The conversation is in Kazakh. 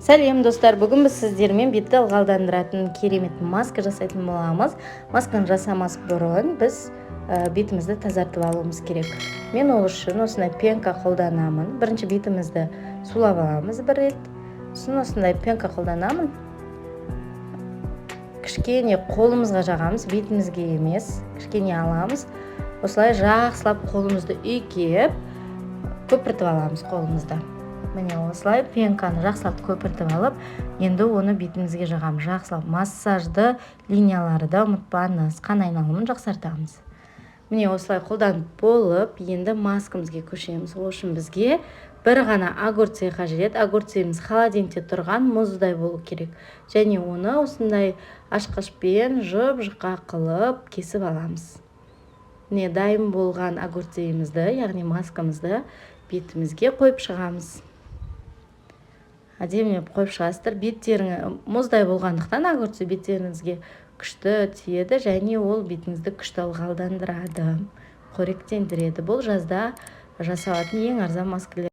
Сәлем достар, бүгін біз сіздермен бетті ылғалдандыратын керемет маска жасайтын боламыз. Масканы жасамас бұрын біз бетімізді тазартып алуымыз керек. Мен ол үшін осындай пенка қолданамын. Бірінші бетімізді сулап аламыз бір рет. Сосын осындай пенка қолданамын. Кішкене қолымызға жағамыз, бетімізге емес, кішкене аламыз. Осылай жақсылап қолымызды үйкеп, көпіртіп аламыз қолымызды. Міне осылай пенканы жақсылап көпіртіп алып, енді оны бетімізге жағамыз. Жақсылап массажды линияларды да ұмытпаңыз, қан айналымын жақсартамыз. Міне осылай қолданып болып, енді маскамызға көшеміз. Ол үшін бізге бір ғана огурцы қажет. Огурцеміз холодильникте тұрған мұздай болу керек. Және оны осындай ашқышпен жұп-жұқа қылып кесіп аламыз. Міне дайын болған огурцемізді, яғни маскамызды бетімізге қойып шығамыз. Әдемілеп қойып шығасыздар. Беттерің мұздай болғандықтан огурцы беттеріңізге күшті тиеді және ол бетіңізді күшті ылғалдандырады, қоректендіреді. Бұл жазда жасалатын ең арзан маскалар.